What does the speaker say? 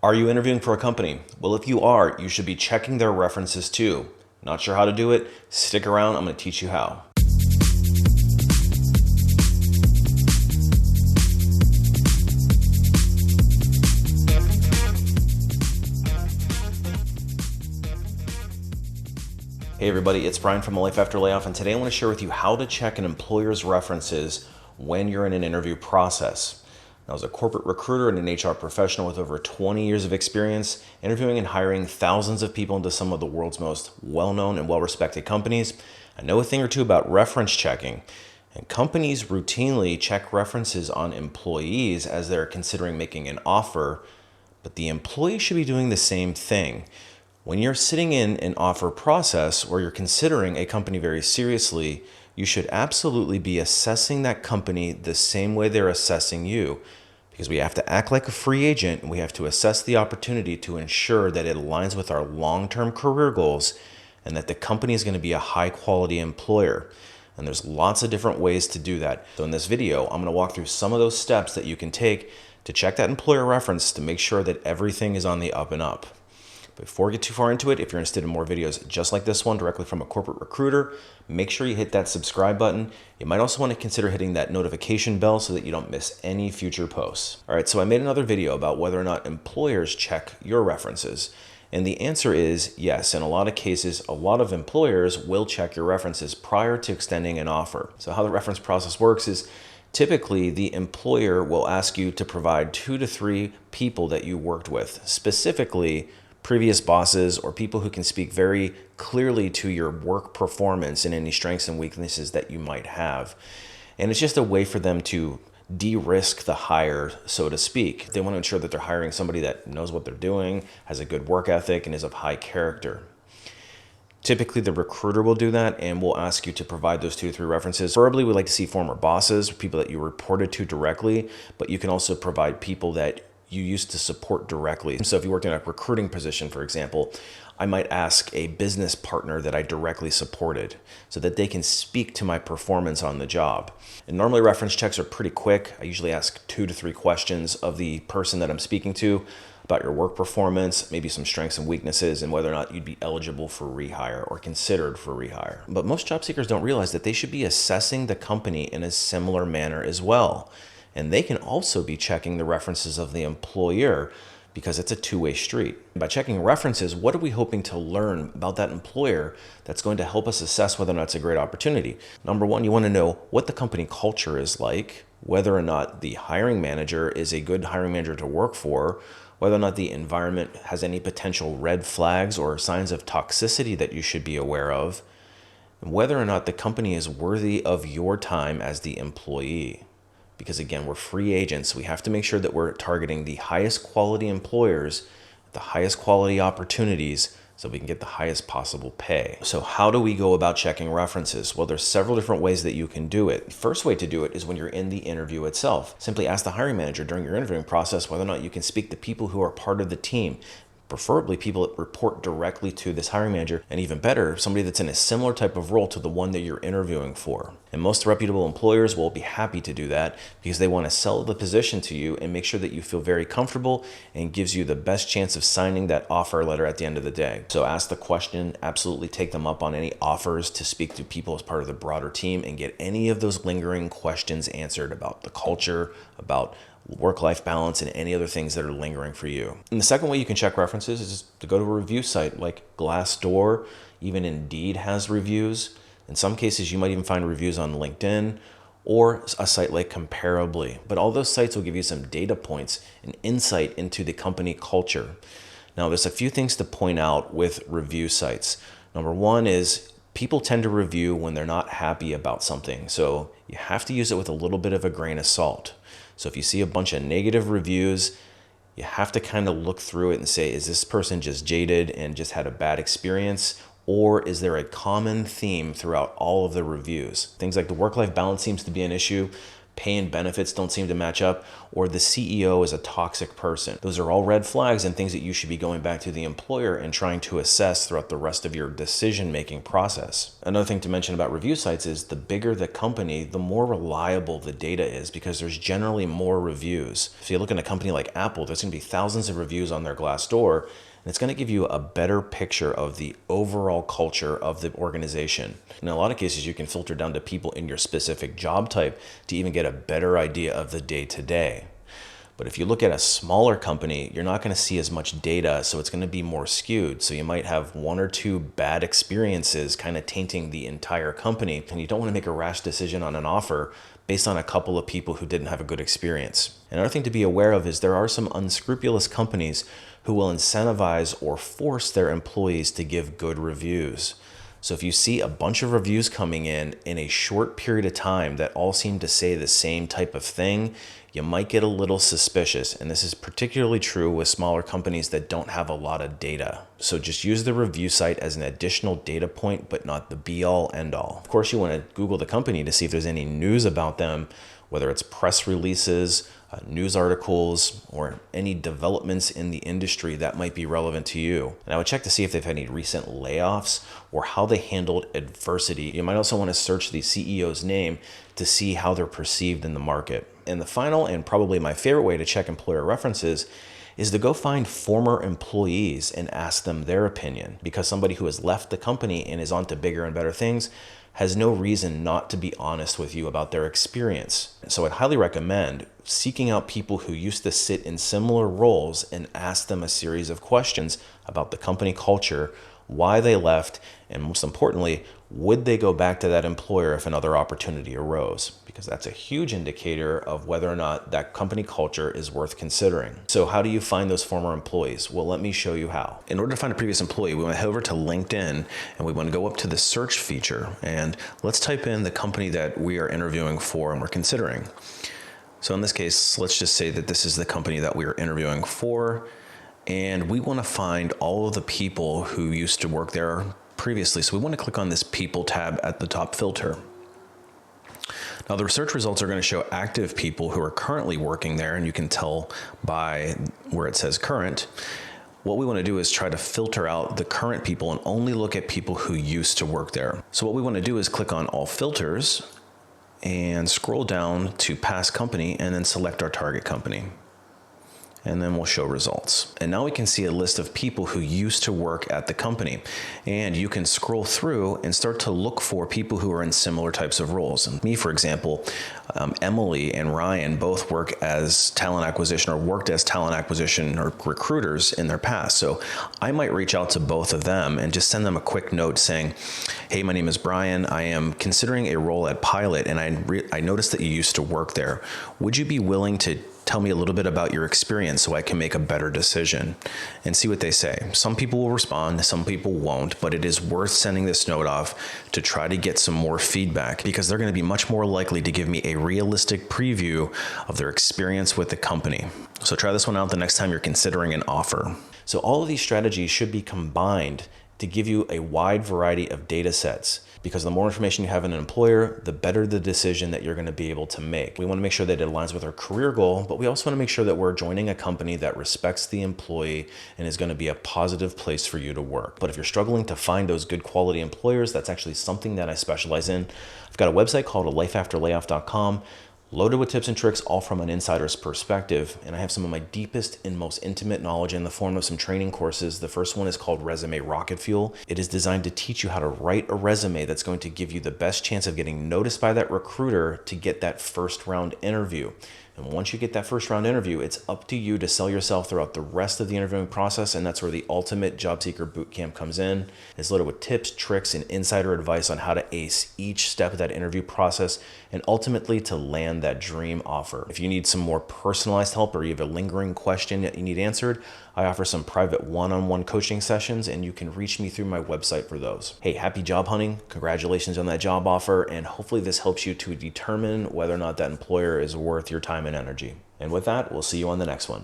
Are you interviewing for a company? Well, if you are, you should be checking their references too. Not sure how to do it? Stick around, I'm going to teach you how. Hey everybody, it's Brian from A Life After Layoff, and today I want to share with you how to check an employer's references when you're in an interview process. Now, as a corporate recruiter and an HR professional with over 20 years of experience interviewing and hiring thousands of people into some of the world's most well-known and well-respected companies, I know a thing or two about reference checking. And companies routinely check references on employees as they're considering making an offer, but the employee should be doing the same thing. When you're sitting in an offer process or you're considering a company very seriously, you should absolutely be assessing that company the same way they're assessing you, because we have to act like a free agent and we have to assess the opportunity to ensure that it aligns with our long-term career goals and that the company is going to be a high-quality employer. And there's lots of different ways to do that. So in this video, I'm going to walk through some of those steps that you can take to check that employer reference to make sure that everything is on the up and up. Before we get too far into it, if you're interested in more videos just like this one directly from a corporate recruiter, make sure you hit that subscribe button. You might also want to consider hitting that notification bell so that you don't miss any future posts. All right, so I made another video about whether or not employers check your references. And the answer is yes. In a lot of cases, a lot of employers will check your references prior to extending an offer. So how the reference process works is typically the employer will ask you to provide 2 to 3 people that you worked with, specifically previous bosses or people who can speak very clearly to your work performance and any strengths and weaknesses that you might have. And it's just a way for them to de-risk the hire, so to speak. They want to ensure that they're hiring somebody that knows what they're doing, has a good work ethic, and is of high character. Typically, the recruiter will do that and will ask you to provide those 2 to 3 references. Preferably, we like to see former bosses, people that you reported to directly, but you can also provide people that you used to support directly. So if you worked in a recruiting position, for example, I might ask a business partner that I directly supported so that they can speak to my performance on the job. And normally reference checks are pretty quick. I usually ask 2 to 3 questions of the person that I'm speaking to about your work performance, maybe some strengths and weaknesses, and whether or not you'd be eligible for rehire or considered for rehire. But most job seekers don't realize that they should be assessing the company in a similar manner as well. And they can also be checking the references of the employer because it's a two-way street. By checking references, what are we hoping to learn about that employer that's going to help us assess whether or not it's a great opportunity? Number one, you want to know what the company culture is like, whether or not the hiring manager is a good hiring manager to work for, whether or not the environment has any potential red flags or signs of toxicity that you should be aware of, and whether or not the company is worthy of your time as the employee. Because again, we're free agents. We have to make sure that we're targeting the highest quality employers, the highest quality opportunities, so we can get the highest possible pay. So how do we go about checking references? Well, there's several different ways that you can do it. The first way to do it is when you're in the interview itself. Simply ask the hiring manager during your interviewing process whether or not you can speak to people who are part of the team, preferably people that report directly to this hiring manager, and even better, somebody that's in a similar type of role to the one that you're interviewing for. And most reputable employers will be happy to do that because they want to sell the position to you and make sure that you feel very comfortable and gives you the best chance of signing that offer letter at the end of the day. So ask the question, absolutely take them up on any offers to speak to people as part of the broader team and get any of those lingering questions answered about the culture, about work-life balance, and any other things that are lingering for you. And the second way you can check references is to go to a review site like Glassdoor. Even Indeed has reviews. In some cases, you might even find reviews on LinkedIn or a site like Comparably. But all those sites will give you some data points and insight into the company culture. Now, there's a few things to point out with review sites. Number one is people tend to review when they're not happy about something. So you have to use it with a little bit of a grain of salt. So if you see a bunch of negative reviews, you have to kind of look through it and say, is this person just jaded and just had a bad experience? Or is there a common theme throughout all of the reviews? Things like the work-life balance seems to be an issue. pay and benefits don't seem to match up, or the CEO is a toxic person. Those are all red flags and things that you should be going back to the employer and trying to assess throughout the rest of your decision-making process. Another thing to mention about review sites is the bigger the company, the more reliable the data is, because there's generally more reviews. If you look at a company like Apple, there's going to be thousands of reviews on their Glassdoor, and it's going to give you a better picture of the overall culture of the organization. In a lot of cases, you can filter down to people in your specific job type to even get a better idea of the day-to-day. But if you look at a smaller company, you're not going to see as much data, so it's going to be more skewed. So you might have one or two bad experiences kind of tainting the entire company, and you don't want to make a rash decision on an offer based on a couple of people who didn't have a good experience. Another thing to be aware of is there are some unscrupulous companies who will incentivize or force their employees to give good reviews. So if you see a bunch of reviews coming in a short period of time that all seem to say the same type of thing, you might get a little suspicious. And this is particularly true with smaller companies that don't have a lot of data. So just use the review site as an additional data point, but not the be-all, end-all. Of course, you want to Google the company to see if there's any news about them, whether it's press releases, news articles, or any developments in the industry that might be relevant to you. And I would check to see if they've had any recent layoffs or how they handled adversity. You might also want to search the CEO's name to see how they're perceived in the market. And the final, and probably my favorite way to check employer references, is to go find former employees and ask them their opinion, because somebody who has left the company and is on to bigger and better things has no reason not to be honest with you about their experience. So I'd highly recommend seeking out people who used to sit in similar roles and ask them a series of questions about the company culture, why they left, and most importantly, would they go back to that employer if another opportunity arose? Because that's a huge indicator of whether or not that company culture is worth considering. So how do you find those former employees? Well, let me show you how. In order to find a previous employee, we want to head over to LinkedIn and we want to go up to the search feature and let's type in the company that we are interviewing for and we're considering. So in this case, let's just say that this is the company that we are interviewing for, and we want to find all of the people who used to work there previously. So we want to click on this people tab at the top filter. Now the search results are going to show active people who are currently working there, and you can tell by where it says current. What we want to do is try to filter out the current people and only look at people who used to work there. So what we want to do is click on all filters and scroll down to past company and then select our target company. And then we'll show results. And now we can see a list of people who used to work at the company. And you can scroll through and start to look for people who are in similar types of roles. And me, for example, Emily and Ryan both work as talent acquisition or worked as talent acquisition or recruiters in their past. So I might reach out to both of them and just send them a quick note saying, hey, my name is Brian. I am considering a role at Pilot, and I noticed that you used to work there. Would you be willing to tell me a little bit about your experience so I can make a better decision, and see what they say. Some people will respond, some people won't, but it is worth sending this note off to try to get some more feedback, because they're going to be much more likely to give me a realistic preview of their experience with the company. So try this one out the next time you're considering an offer. So all of these strategies should be combined to give you a wide variety of data sets, because the more information you have in an employer, the better the decision that you're going to be able to make. We want to make sure that it aligns with our career goal, but we also want to make sure that we're joining a company that respects the employee and is going to be a positive place for you to work. But if you're struggling to find those good quality employers, that's actually something that I specialize in. I've got a website called lifeafterlayoff.com, loaded with tips and tricks, all from an insider's perspective. And I have some of my deepest and most intimate knowledge in the form of some training courses. The first one is called Resume Rocketfuel. It is designed to teach you how to write a resume that's going to give you the best chance of getting noticed by that recruiter to get that first round interview. And once you get that first round interview, it's up to you to sell yourself throughout the rest of the interviewing process. And that's where the ultimate job seeker bootcamp comes in. It's loaded with tips, tricks, and insider advice on how to ace each step of that interview process and ultimately to land that dream offer. If you need some more personalized help or you have a lingering question that you need answered, I offer some private one-on-one coaching sessions, and you can reach me through my website for those. Hey, happy job hunting. Congratulations on that job offer. And hopefully this helps you to determine whether or not that employer is worth your time and energy. And with that, we'll see you on the next one.